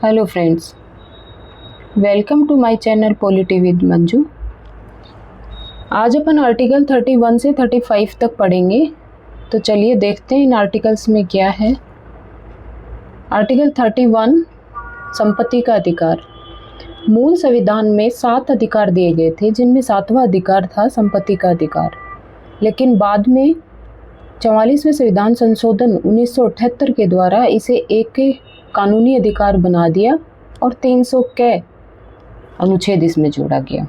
Hello friends, welcome to my channel polity with Manju. आज अपन article 31 से 35 तक पढ़ेंगे। तो चलिए देखते हैं इन आर्टिकल्स में क्या है। आर्टिकल 31 संपत्ति का अधिकार। मूल संविधान में 7 अधिकार दिए गए थे, जिनमें 7वां अधिकार था संपत्ति का अधिकार। लेकिन बाद में 44वें संविधान संशोधन 1978 के द्वारा इसे एक कानूनी अधिकार बना दिया और 300 के अनुच्छेद इसमें जोड़ा गया।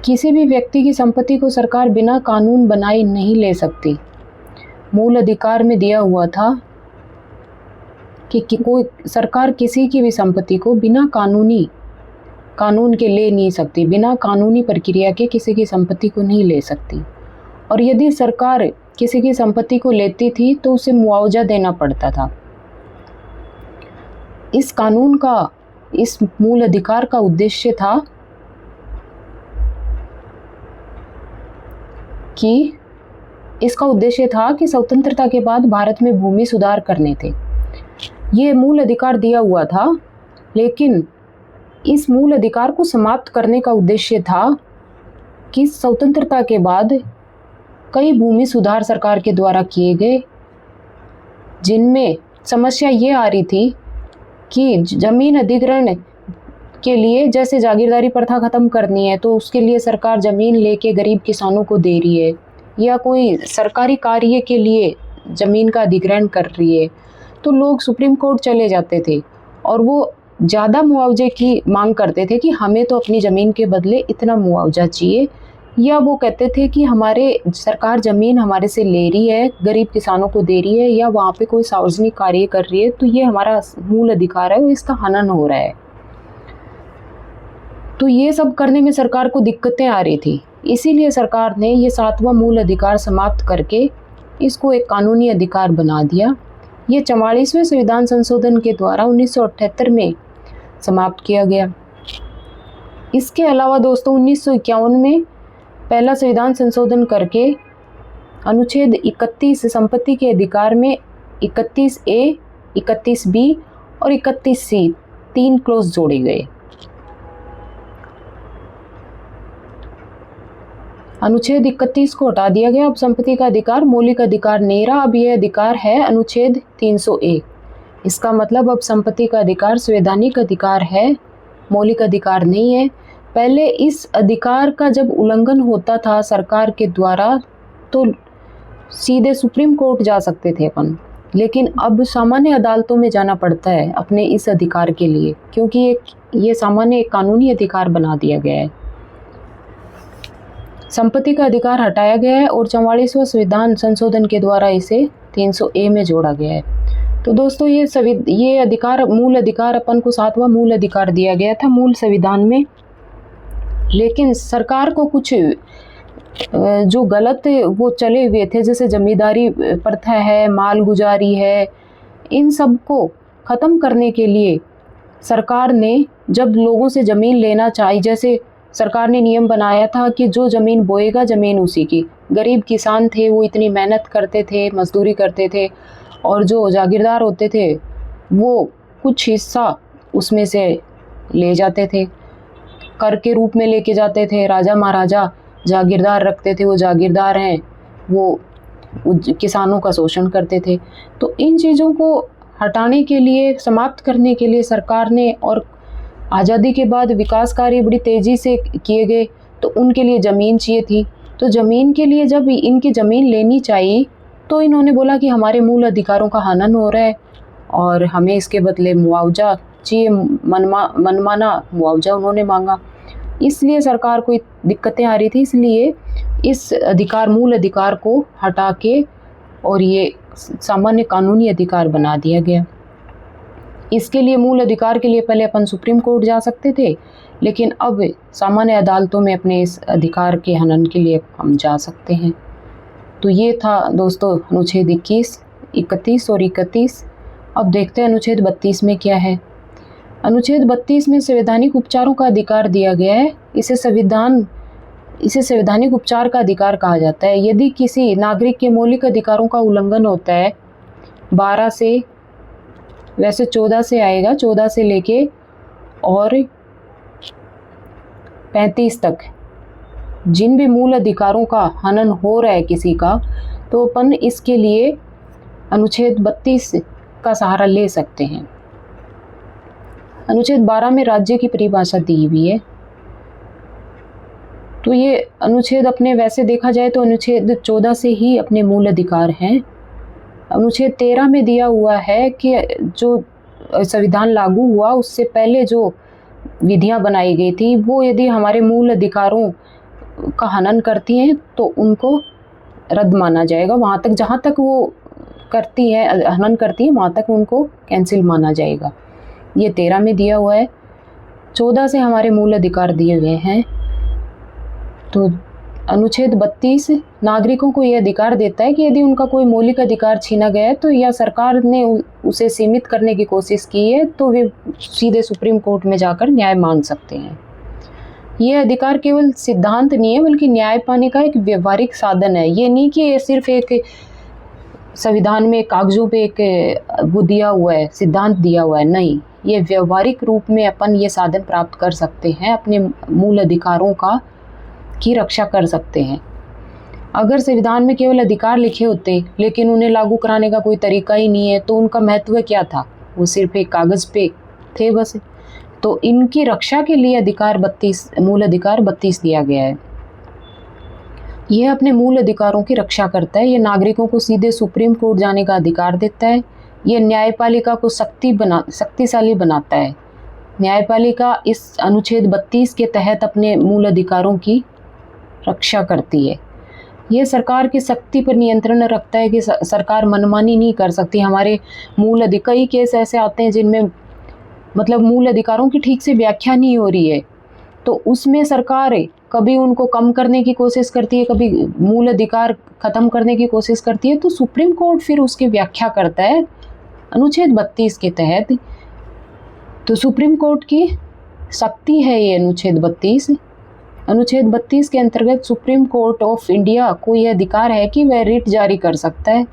किसी भी व्यक्ति की संपत्ति को सरकार बिना कानून बनाए नहीं ले सकती। मूल अधिकार में दिया हुआ था कि कोई सरकार किसी की भी संपत्ति को बिना कानून के ले नहीं सकती, बिना कानूनी प्रक्रिया के किसी की संपत्ति को नहीं ले सकती। और यदि सरकार किसी की संपत्ति को लेती थी तो उसे मुआवजा देना पड़ता था। इस कानून का, इस मूल अधिकार का उद्देश्य था कि स्वतंत्रता के बाद भारत में भूमि सुधार करने थे। ये मूल अधिकार दिया हुआ था, लेकिन इस मूल अधिकार को समाप्त करने का उद्देश्य था कि स्वतंत्रता के बाद कई भूमि सुधार सरकार के द्वारा किए गए, जिनमें समस्या ये आ रही थी कि जमीन अधिग्रहण के लिए, जैसे जागीरदारी प्रथा खत्म करनी है तो उसके लिए सरकार जमीन लेके गरीब किसानों को दे रही है, या कोई सरकारी कार्य के लिए जमीन का अधिग्रहण कर रही है, तो लोग सुप्रीम कोर्ट चले जाते थे और वो ज़्यादा मुआवजे की मांग करते थे कि हमें तो अपनी ज़मीन के बदले इतना मुआवजा चाहिए। या वो कहते थे कि हमारे सरकार ज़मीन हमारे से ले रही है, गरीब किसानों को दे रही है, या वहाँ पे कोई सार्वजनिक कार्य कर रही है, तो ये हमारा मूल अधिकार है, वो इसका हनन हो रहा है। तो ये सब करने में सरकार को दिक्कतें आ रही थी। इसीलिए सरकार ने ये 7वां मूल अधिकार समाप्त करके इसको एक कानूनी अधिकार बना दिया। ये 44वें संविधान संशोधन के द्वारा 1978 में समाप्त किया गया। इसके अलावा दोस्तों 1951 में पहला संविधान संशोधन करके अनुच्छेद 31 संपत्ति के अधिकार में 31A, 31B और 31C 3 क्लॉज जोड़े गए। अनुच्छेद 31 को हटा दिया गया। अब संपत्ति का अधिकार मौलिक अधिकार नहीं रहा, अब यह अधिकार है अनुच्छेद 301। इसका मतलब अब संपत्ति का अधिकार संवैधानिक अधिकार है, मौलिक अधिकार नहीं है। पहले इस अधिकार का जब उल्लंघन होता था सरकार के द्वारा तो सीधे सुप्रीम कोर्ट जा सकते थे अपन, लेकिन अब सामान्य अदालतों में जाना पड़ता है अपने इस अधिकार के लिए, क्योंकि ये सामान्य एक कानूनी अधिकार बना दिया गया है। संपत्ति का अधिकार हटाया गया है और 44वां संविधान संशोधन के द्वारा इसे 300A में जोड़ा गया है। तो दोस्तों ये अधिकार, मूल अधिकार अपन को 7वां मूल अधिकार दिया गया था मूल संविधान में। लेकिन सरकार को कुछ जो गलत वो चले हुए थे, जैसे जमींदारी प्रथा है, मालगुजारी है, इन सब को ख़त्म करने के लिए सरकार ने जब लोगों से ज़मीन लेना चाहिए, जैसे सरकार ने नियम बनाया था कि जो ज़मीन बोएगा ज़मीन उसी की। गरीब किसान थे वो इतनी मेहनत करते थे, मजदूरी करते थे, और जो जागीरदार होते थे वो कुछ हिस्सा उसमें से ले जाते थे, कर के रूप में लेके जाते थे। राजा महाराजा जागीरदार रखते थे, वो जागीरदार हैं, वो किसानों का शोषण करते थे। तो इन चीज़ों को हटाने के लिए, समाप्त करने के लिए सरकार ने, और आज़ादी के बाद विकास कार्य बड़ी तेज़ी से किए गए, तो उनके लिए ज़मीन चाहिए थी। तो ज़मीन के लिए जब इनकी ज़मीन लेनी चाहिए तो इन्होंने बोला कि हमारे मूल अधिकारों का हनन हो रहा है और हमें इसके बदले मुआवजा चाहिए, मनमाना मुआवजा उन्होंने मांगा। इसलिए सरकार को दिक्कतें आ रही थी, इसलिए इस मूल अधिकार को हटा के और ये सामान्य कानूनी अधिकार बना दिया गया। इसके लिए, मूल अधिकार के लिए पहले अपन सुप्रीम कोर्ट जा सकते थे, लेकिन अब सामान्य अदालतों में अपने इस अधिकार के हनन के लिए हम जा सकते हैं। तो ये था दोस्तों अनुच्छेद 21, 31 और 31। अब देखते हैं अनुच्छेद 32 में क्या है। अनुच्छेद 32 में संवैधानिक उपचारों का अधिकार दिया गया है। इसे संवैधानिक उपचार का अधिकार कहा जाता है। यदि किसी नागरिक के मौलिक अधिकारों का उल्लंघन होता है 12 से वैसे 14 से आएगा, 14 से लेके और 35 तक जिन भी मूल अधिकारों का हनन हो रहा है किसी का, तो अपन इसके लिए अनुच्छेद 32 का सहारा ले सकते हैं। अनुच्छेद 12 में राज्य की परिभाषा दी हुई है। तो ये अनुच्छेद अपने वैसे देखा जाए तो अनुच्छेद 14 से ही अपने मूल अधिकार हैं। अनुच्छेद 13 में दिया हुआ है कि जो संविधान लागू हुआ उससे पहले जो विधियां बनाई गई थी वो यदि हमारे मूल अधिकारों का हनन करती हैं तो उनको रद्द माना जाएगा। वहाँ तक जहाँ तक वो करती है, हनन करती है, वहाँ तक उनको कैंसिल माना जाएगा। ये 13 में दिया हुआ है। 14 से हमारे मूल अधिकार दिए गए हैं। तो अनुच्छेद 32 नागरिकों को यह अधिकार देता है कि यदि उनका कोई मौलिक अधिकार छीना गया है तो या सरकार ने उसे सीमित करने की कोशिश की है तो वे सीधे सुप्रीम कोर्ट में जाकर न्याय मांग सकते हैं। यह अधिकार केवल सिद्धांत नहीं है बल्कि न्याय पाने का एक व्यवहारिक साधन है। ये नहीं कि ये सिर्फ एक संविधान में कागजों पे एक वो दिया हुआ है, सिद्धांत दिया हुआ है, नहीं, ये व्यवहारिक रूप में अपन ये साधन प्राप्त कर सकते हैं, अपने मूल अधिकारों की रक्षा कर सकते हैं। अगर संविधान में केवल अधिकार लिखे होते लेकिन उन्हें लागू कराने का कोई तरीका ही नहीं है तो उनका महत्व क्या था? वो सिर्फ एक कागज पे थे बस। तो इनकी रक्षा के लिए मूल अधिकार 32 दिया गया है। यह अपने मूल अधिकारों की रक्षा करता है। यह नागरिकों को सीधे सुप्रीम कोर्ट जाने का अधिकार देता है। यह न्यायपालिका को शक्तिशाली बनाता है। न्यायपालिका इस अनुच्छेद 32 के तहत अपने मूल अधिकारों की रक्षा करती है। यह सरकार की शक्ति पर नियंत्रण रखता है कि सरकार मनमानी नहीं कर सकती। हमारे कई केस ऐसे आते हैं जिनमें मतलब मूल अधिकारों की ठीक से व्याख्या नहीं हो रही है, तो उसमें सरकार कभी उनको कम करने की कोशिश करती है, कभी मूल अधिकार खत्म करने की कोशिश करती है, तो सुप्रीम कोर्ट फिर उसकी व्याख्या करता है अनुच्छेद 32 के तहत। तो सुप्रीम कोर्ट की शक्ति है ये अनुच्छेद 32। अनुच्छेद 32 के अंतर्गत सुप्रीम कोर्ट ऑफ इंडिया को यह अधिकार है कि वह रिट जारी कर सकता है,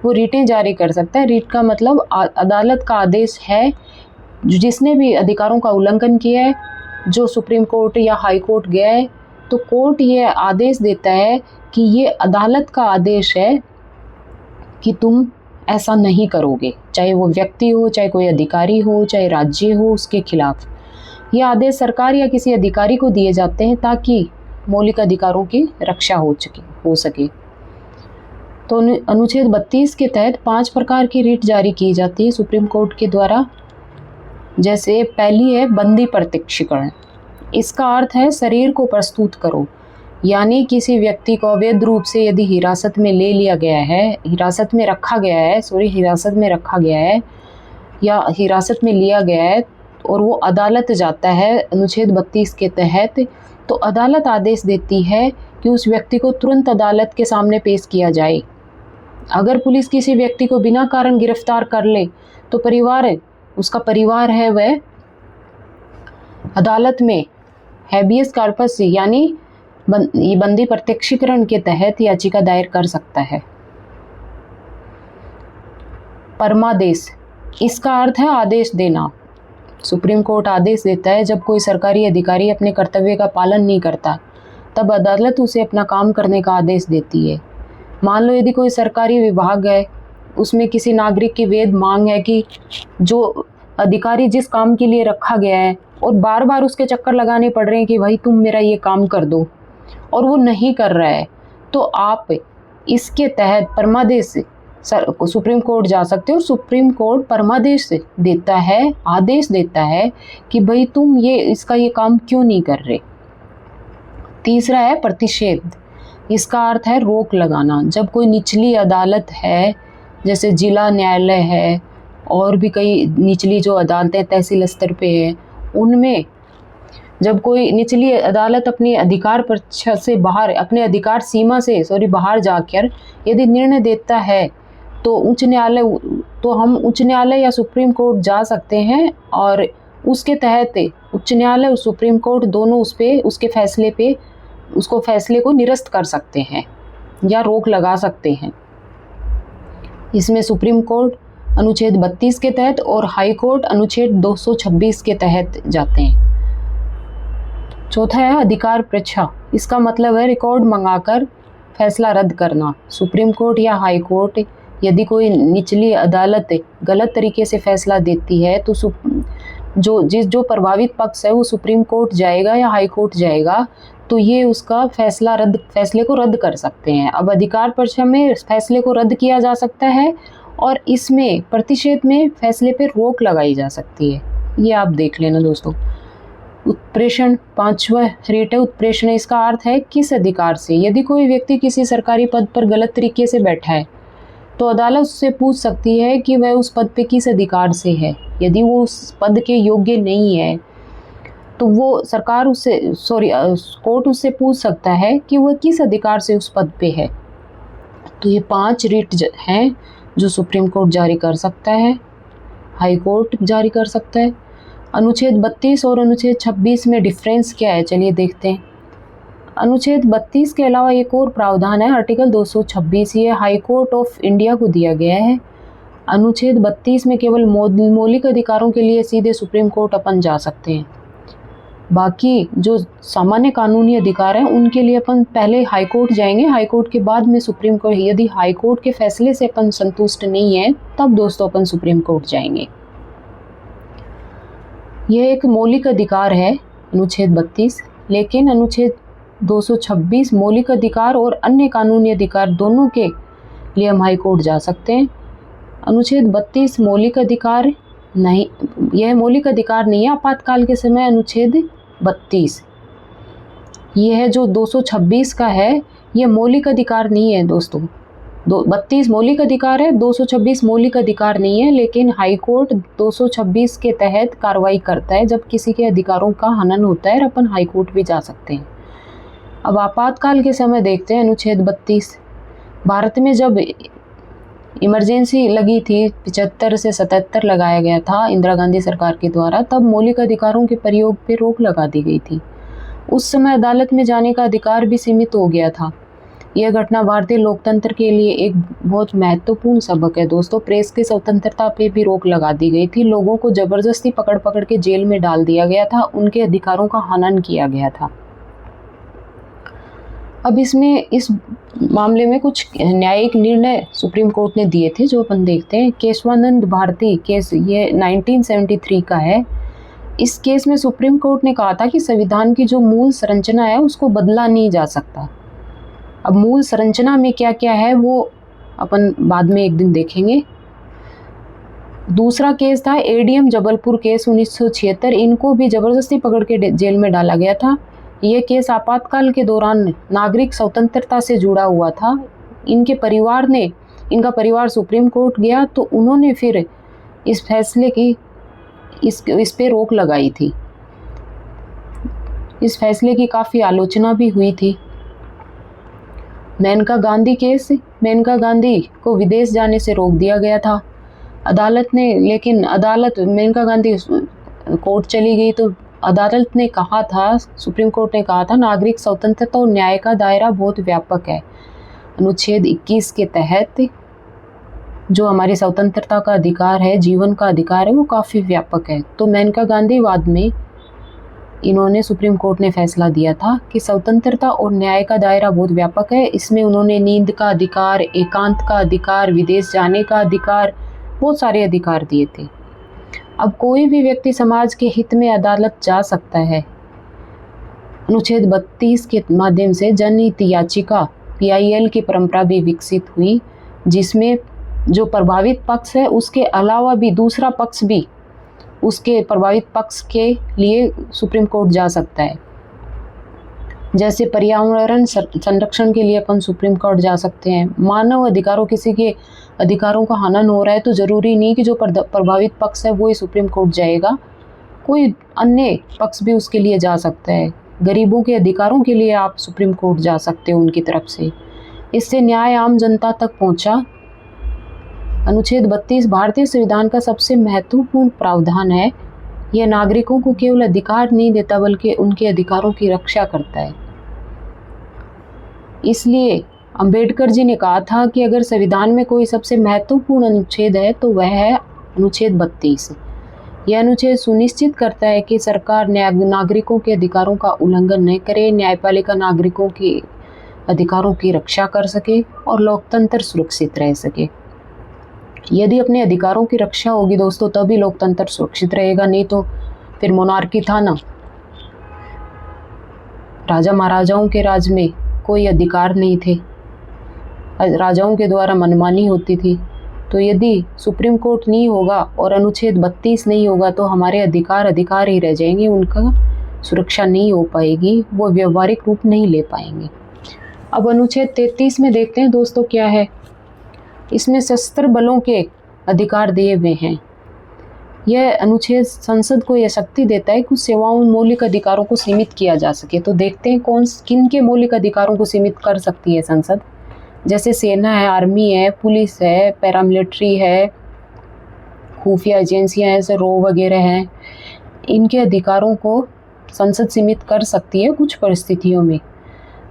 वो रिटें जारी कर सकता है। रिट का मतलब अदालत का आदेश है, जिसने भी अधिकारों का उल्लंघन किया है, जो सुप्रीम कोर्ट या हाई कोर्ट गया है, तो कोर्ट ये आदेश देता है कि ये अदालत का आदेश है कि तुम ऐसा नहीं करोगे, चाहे वो व्यक्ति हो, चाहे कोई अधिकारी हो, चाहे राज्य हो, उसके खिलाफ। ये आदेश सरकार या किसी अधिकारी को दिए जाते हैं ताकि मौलिक अधिकारों की रक्षा हो सके। तो अनुच्छेद 32 के तहत 5 प्रकार की रिट जारी की जाती है सुप्रीम कोर्ट के द्वारा। जैसे पहली है बंदी प्रत्यक्षीकरण। इसका अर्थ है शरीर को प्रस्तुत करो, यानी किसी व्यक्ति को अवैध रूप से यदि हिरासत में हिरासत में रखा गया है या हिरासत में लिया गया है और वो अदालत जाता है अनुच्छेद 32 के तहत, तो अदालत आदेश देती है कि उस व्यक्ति को तुरंत अदालत के सामने पेश किया जाए। अगर पुलिस किसी व्यक्ति को बिना कारण गिरफ्तार कर ले तो उसका परिवार है वह अदालत में हैबियस कॉर्पस यानी बंदी प्रत्यक्षीकरण के तहत याचिका दायर कर सकता है। परमादेश, इसका अर्थ है आदेश देना। सुप्रीम कोर्ट आदेश देता है जब कोई सरकारी अधिकारी अपने कर्तव्य का पालन नहीं करता, तब अदालत उसे अपना काम करने का आदेश देती है। मान लो यदि कोई सरकारी विभाग है, उसमें किसी नागरिक की वेद मांग है कि जो अधिकारी जिस काम के लिए रखा गया है और बार बार उसके चक्कर लगाने पड़ रहे हैं कि भाई तुम मेरा ये काम कर दो, और वो नहीं कर रहा है, तो आप इसके तहत परमादेश सुप्रीम कोर्ट जा सकते हो। और सुप्रीम कोर्ट परमादेश देता है, आदेश देता है कि भाई तुम इसका ये काम क्यों नहीं कर रहे। तीसरा है प्रतिषेध। इसका अर्थ है रोक लगाना। जब कोई निचली अदालत है, जैसे जिला न्यायालय है और भी कई निचली जो अदालतें तहसील स्तर पे है, उनमें जब कोई निचली अदालत अपने अधिकार परिषद से बाहर, अपने अधिकार सीमा से बाहर जाकर यदि निर्णय देता है तो हम उच्च न्यायालय या सुप्रीम कोर्ट जा सकते हैं और उसके तहत उच्च न्यायालय और सुप्रीम कोर्ट दोनों उसको फैसले को निरस्त कर सकते हैं या रोक लगा सकते हैं। इसमें सुप्रीम कोर्ट अनुच्छेद 32 के तहत और हाई कोर्ट अनुच्छेद 226 के तहत जाते हैं। चौथा है अधिकार परीक्षा। इसका मतलब है रिकॉर्ड मंगाकर फैसला रद्द करना। सुप्रीम कोर्ट या हाई कोर्ट यदि कोई निचली अदालत गलत तरीके से फैसला देती है तो जो प्रभावित पक्ष है वो सुप्रीम कोर्ट जाएगा या हाई कोर्ट जाएगा, तो ये उसका फैसले को रद्द कर सकते हैं। अब अधिकार परीक्षा में फैसले को रद्द किया जा सकता है और इसमें प्रतिषेध में फैसले पर रोक लगाई जा सकती है। ये आप देख लेना दोस्तों। उत्प्रेषण, पांचवा रेट है उत्प्रेषण। इसका अर्थ है किस अधिकार से। यदि कोई व्यक्ति किसी सरकारी पद पर गलत तरीके से बैठा है तो अदालत उससे पूछ सकती है कि वह उस पद पे किस अधिकार से है। यदि वो उस पद के योग्य नहीं है तो वो कोर्ट उससे पूछ सकता है कि वह किस अधिकार से उस पद पे है। तो ये 5 रिट हैं जो सुप्रीम कोर्ट जारी कर सकता है, हाई कोर्ट जारी कर सकता है। अनुच्छेद 32 और अनुच्छेद 26 में डिफरेंस क्या है, चलिए देखते हैं। अनुच्छेद 32 के अलावा एक और प्रावधान है, आर्टिकल 226, ये हाई कोर्ट ऑफ इंडिया को दिया गया है। अनुच्छेद 32 में केवल मौलिक अधिकारों के लिए सीधे सुप्रीम कोर्ट अपन जा सकते हैं। बाकी जो सामान्य कानूनी अधिकार हैं उनके लिए अपन पहले हाई कोर्ट जाएंगे, हाई कोर्ट के बाद में सुप्रीम कोर्ट। यदि हाई कोर्ट के फैसले से अपन संतुष्ट नहीं है तब दोस्तों अपन सुप्रीम कोर्ट जाएंगे। यह एक मौलिक अधिकार है अनुच्छेद 32, लेकिन अनुच्छेद 226 मौलिक अधिकार और अन्य कानूनी अधिकार दोनों के लिए हम हाई कोर्ट जा सकते हैं। अनुच्छेद 32 मौलिक अधिकार नहीं, यह मौलिक अधिकार नहीं है आपातकाल के समय। अनुच्छेद 32 ये है जो 226 का है, ये मौलिक अधिकार नहीं है दोस्तों। 32 मौलिक अधिकार है, 226 मौलिक अधिकार नहीं है, लेकिन हाई कोर्ट 226 के तहत कार्रवाई करता है जब किसी के अधिकारों का हनन होता है और अपन हाई कोर्ट भी जा सकते हैं। अब आपातकाल के समय देखते हैं अनुच्छेद 32। भारत में जब इमरजेंसी लगी थी 75 से 77 लगाया गया था इंदिरा गांधी सरकार के द्वारा, तब मौलिक अधिकारों के प्रयोग पर रोक लगा दी गई थी। उस समय अदालत में जाने का अधिकार भी सीमित हो गया था। यह घटना भारतीय लोकतंत्र के लिए एक बहुत महत्वपूर्ण सबक है दोस्तों। प्रेस की स्वतंत्रता पे भी रोक लगा दी गई थी, लोगों को जबरदस्ती पकड़ के जेल में डाल दिया गया था, उनके अधिकारों का हनन किया गया था। अब इस मामले में कुछ न्यायिक निर्णय सुप्रीम कोर्ट ने दिए थे जो अपन देखते हैं। केशवानंद भारती केस, ये 1973 का है। इस केस में सुप्रीम कोर्ट ने कहा था कि संविधान की जो मूल संरचना है उसको बदला नहीं जा सकता। अब मूल संरचना में क्या क्या है वो अपन बाद में एक दिन देखेंगे। दूसरा केस था एडीएम जबलपुर केस 1976, इनको भी जबरदस्ती पकड़ के जेल में डाला गया था। यह केस आपातकाल के दौरान नागरिक स्वतंत्रता से जुड़ा हुआ था। इनका परिवार सुप्रीम कोर्ट गया तो उन्होंने फिर इस फैसले की इस पे रोक लगाई थी। इस फैसले की काफ़ी आलोचना भी हुई थी। मेनका गांधी केस, मेनका गांधी को विदेश जाने से रोक दिया गया था अदालत ने, लेकिन मेनका गांधी कोर्ट चली गई तो अदालत ने कहा था, सुप्रीम कोर्ट ने कहा था, नागरिक स्वतंत्रता और न्याय का दायरा बहुत व्यापक है। अनुच्छेद 21 के तहत जो हमारी स्वतंत्रता का अधिकार है, जीवन का अधिकार है, वो काफ़ी व्यापक है। तो मेनका गांधी वाद में इन्होंने सुप्रीम कोर्ट ने फैसला दिया था कि स्वतंत्रता और न्याय का दायरा बहुत व्यापक है। इसमें उन्होंने नींद का अधिकार, एकांत का अधिकार, विदेश जाने का अधिकार, बहुत सारे अधिकार दिए थे। अब कोई भी व्यक्ति समाज के हित में अदालत जा सकता है। अनुच्छेद 32 के माध्यम से जनहित याचिका PIL की परंपरा भी विकसित हुई, जिसमें जो प्रभावित पक्ष है उसके अलावा भी दूसरा पक्ष भी उसके प्रभावित पक्ष के लिए सुप्रीम कोर्ट जा सकता है। जैसे पर्यावरण संरक्षण के लिए अपन सुप्रीम कोर्ट जा सकते हैं। मानव अधिकारों, किसी के अधिकारों का हनन हो रहा है तो ज़रूरी नहीं कि जो प्रभावित पक्ष है वो ही सुप्रीम कोर्ट जाएगा, कोई अन्य पक्ष भी उसके लिए जा सकता है। गरीबों के अधिकारों के लिए आप सुप्रीम कोर्ट जा सकते हो उनकी तरफ से। इससे न्याय आम जनता तक पहुंचा। अनुच्छेद 32 भारतीय संविधान का सबसे महत्वपूर्ण प्रावधान है। यह नागरिकों को केवल अधिकार नहीं देता बल्कि उनके अधिकारों की रक्षा करता है। इसलिए अंबेडकर जी ने कहा था कि अगर संविधान में कोई सबसे महत्वपूर्ण अनुच्छेद है तो वह है अनुच्छेद 32। यह अनुच्छेद सुनिश्चित करता है कि सरकार नागरिकों के अधिकारों का उल्लंघन न करे, न्यायपालिका नागरिकों के अधिकारों की रक्षा कर सके और लोकतंत्र सुरक्षित रह सके। यदि अपने अधिकारों की रक्षा होगी दोस्तों तभी लोकतंत्र सुरक्षित रहेगा, नहीं तो फिर मोनार्की था ना, राजा महाराजाओं के राज में कोई अधिकार नहीं थे, राजाओं के द्वारा मनमानी होती थी। तो यदि सुप्रीम कोर्ट नहीं होगा और अनुच्छेद 32 नहीं होगा तो हमारे अधिकार ही रह जाएंगे, उनका सुरक्षा नहीं हो पाएगी, वो व्यवहारिक रूप नहीं ले पाएंगे। अब अनुच्छेद 33 में देखते हैं दोस्तों क्या है। इसमें सशस्त्र बलों के अधिकार दिए हुए हैं। यह अनुच्छेद संसद को यह शक्ति देता है कि कुछ सेवाओं मौलिक अधिकारों को सीमित किया जा सके। तो देखते हैं किन के मौलिक अधिकारों को सीमित कर सकती है संसद। जैसे सेना है, आर्मी है, पुलिस है, पैरामिलिट्री है, खुफिया एजेंसियां हैं जैसे रो वगैरह हैं, इनके अधिकारों को संसद सीमित कर सकती है कुछ परिस्थितियों में।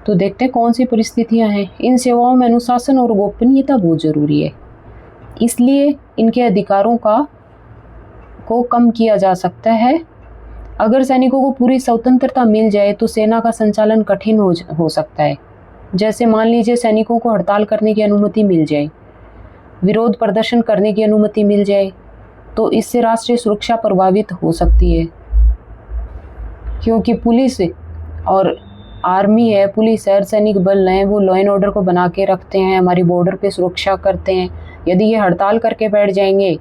तो देखते हैं कौन सी परिस्थितियां हैं। इन सेवाओं में अनुशासन और गोपनीयता बहुत ज़रूरी है, इसलिए इनके अधिकारों को कम किया जा सकता है। अगर सैनिकों को पूरी स्वतंत्रता मिल जाए तो सेना का संचालन कठिन हो सकता है। जैसे मान लीजिए सैनिकों को हड़ताल करने की अनुमति मिल जाए, विरोध प्रदर्शन करने की अनुमति मिल जाए, तो इससे राष्ट्रीय सुरक्षा प्रभावित हो सकती है, क्योंकि पुलिस और आर्मी है, पुलिस है, सैनिक बल हैं, वो लॉ एंड ऑर्डर को बना के रखते हैं, हमारी बॉर्डर पे सुरक्षा करते हैं। यदि ये हड़ताल करके बैठ जाएंगे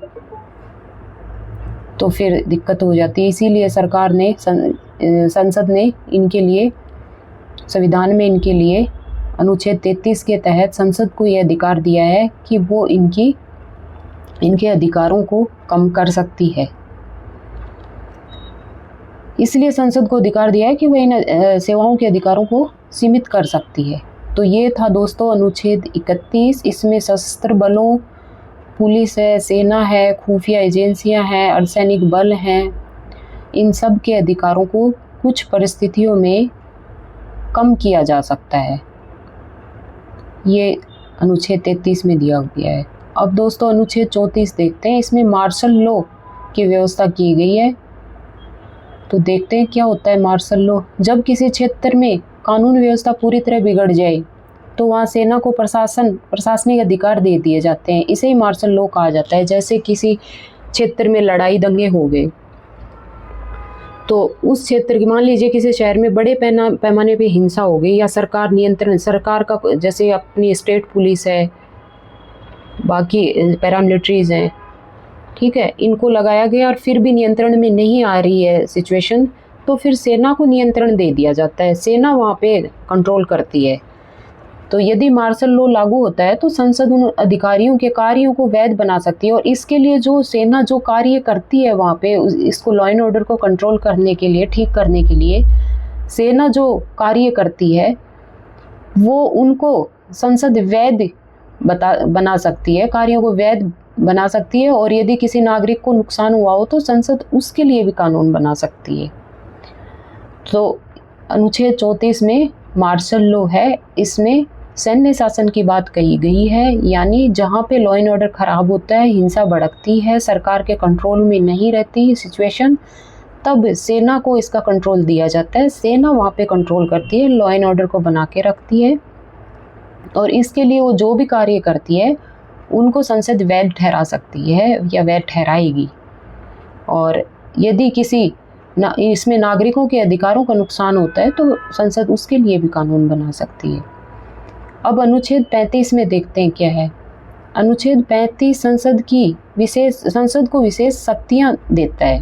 तो फिर दिक्कत हो जाती है। इसीलिए सरकार ने संसद ने इनके लिए, संविधान में इनके लिए अनुच्छेद 33 के तहत संसद को ये अधिकार दिया है कि वो इनके अधिकारों को कम कर सकती है। इसलिए संसद को अधिकार दिया है कि वह इन सेवाओं के अधिकारों को सीमित कर सकती है। तो ये था दोस्तों अनुच्छेद 31। इसमें सशस्त्र बलों, पुलिस है, सेना है, खुफिया एजेंसियां हैं, अर्धसैनिक बल हैं, इन सब के अधिकारों को कुछ परिस्थितियों में कम किया जा सकता है। ये अनुच्छेद 33 में दिया गया है। अब दोस्तों अनुच्छेद 34 देखते हैं। इसमें मार्शल लॉ की व्यवस्था की गई है। तो देखते हैं क्या होता है मार्शल लॉ। जब किसी क्षेत्र में कानून व्यवस्था पूरी तरह बिगड़ जाए तो वहाँ सेना को प्रशासनिक अधिकार दे दिए जाते हैं। इसे ही मार्शल लॉ कहा जाता है। जैसे किसी क्षेत्र में लड़ाई दंगे हो गए तो उस क्षेत्र की, मान लीजिए किसी शहर में बड़े पैमाने पे हिंसा हो गई या सरकार नियंत्रण, सरकार का जैसे अपनी स्टेट पुलिस है, बाकी पैरामिलिट्रीज हैं, ठीक है, इनको लगाया गया और फिर भी नियंत्रण में नहीं आ रही है सिचुएशन, तो फिर सेना को नियंत्रण दे दिया जाता है, सेना वहाँ पे कंट्रोल करती है। तो यदि मार्शल लॉ लागू होता है तो संसद उन अधिकारियों के कार्यों को वैध बना सकती है। और इसके लिए जो सेना जो कार्य करती है वहाँ पे, इसको लॉ एंड ऑर्डर को कंट्रोल करने के लिए, ठीक करने के लिए सेना जो कार्य करती है वो उनको संसद वैध बना सकती है, कार्यों को वैध बना सकती है। और यदि किसी नागरिक को नुकसान हुआ हो तो संसद उसके लिए भी कानून बना सकती है। तो अनुच्छेद 34 में मार्शल लॉ है, इसमें सैन्य शासन की बात कही गई है, यानी जहाँ पे लॉ एंड ऑर्डर खराब होता है, हिंसा भड़कती है, सरकार के कंट्रोल में नहीं रहती सिचुएशन, तब सेना को इसका कंट्रोल दिया जाता है। सेना वहाँ पे कंट्रोल करती है, लॉ एंड ऑर्डर को बना के रखती है और इसके लिए वो जो भी कार्य करती है उनको संसद वैध ठहरा सकती है या वैध ठहराएगी। और यदि इसमें नागरिकों के अधिकारों का नुकसान होता है तो संसद उसके लिए भी कानून बना सकती है। अब अनुच्छेद 35 में देखते हैं क्या है। अनुच्छेद 35 संसद को विशेष शक्तियां देता है।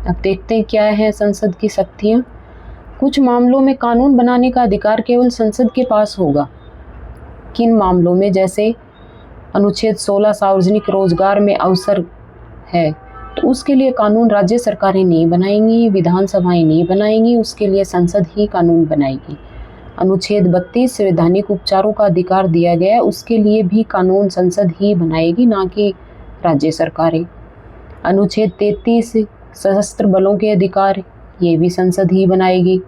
अब देखते हैं क्या है संसद की शक्तियां। कुछ मामलों में कानून बनाने का अधिकार केवल संसद के पास होगा। किन मामलों में? जैसे अनुच्छेद 16 सार्वजनिक रोजगार में अवसर है तो उसके लिए कानून राज्य सरकारें नहीं बनाएंगी, विधानसभाएं नहीं बनाएंगी, उसके लिए संसद ही कानून बनाएगी। अनुच्छेद 32 संवैधानिक उपचारों का अधिकार दिया गया है, उसके लिए भी कानून संसद ही बनाएगी, ना कि राज्य सरकारें। अनुच्छेद 33 सशस्त्र बलों के अधिकार, ये भी संसद ही बनाएगी।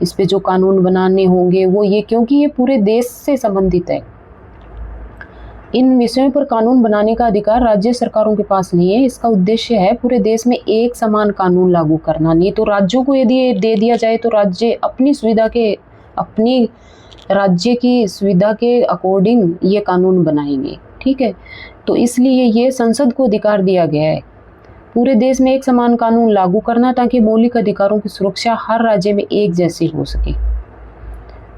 इस पे जो कानून बनाने होंगे वो ये, क्योंकि ये पूरे देश से संबंधित है, इन विषयों पर कानून बनाने का अधिकार राज्य सरकारों के पास नहीं है। इसका उद्देश्य है पूरे देश में एक समान कानून लागू करना। नहीं तो राज्यों को यदि ये दे दिया जाए तो राज्य अपनी राज्य की सुविधा के अकॉर्डिंग ये कानून बनाएंगे, ठीक है। तो इसलिए ये संसद को अधिकार दिया गया है पूरे देश में एक समान कानून लागू करना, ताकि मौलिक अधिकारों की सुरक्षा हर राज्य में एक जैसी हो सके।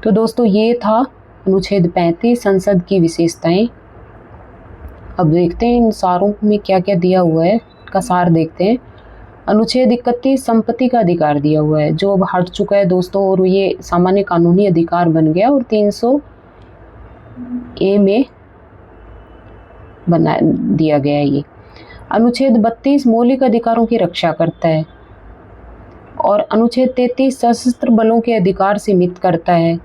तो दोस्तों ये था अनुच्छेद 35 संसद की विशेषताएं। अब देखते हैं इन सारों में क्या क्या दिया हुआ है, का सार देखते हैं। अनुच्छेद 31 संपत्ति का अधिकार दिया हुआ है, जो अब हट चुका है दोस्तों, और ये सामान्य कानूनी अधिकार बन गया और 300A में बना दिया गया है ये। अनुच्छेद 32 मौलिक अधिकारों की रक्षा करता है, और अनुच्छेद 33 सशस्त्र बलों के अधिकार सीमित करता है।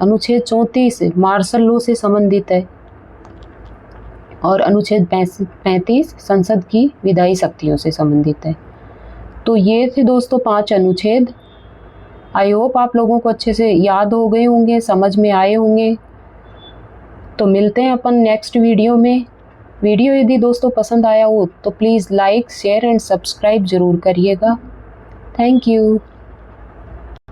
अनुच्छेद 34 मार्शल लॉ से संबंधित है, और अनुच्छेद 35 संसद की विधायी शक्तियों से संबंधित है। तो ये थे दोस्तों 5 अनुच्छेद। आई होप आप लोगों को अच्छे से याद हो गए होंगे, समझ में आए होंगे। तो मिलते हैं अपन नेक्स्ट वीडियो में। वीडियो यदि दोस्तों पसंद आया हो तो please like, share and subscribe ज़रूर करिएगा। Thank you.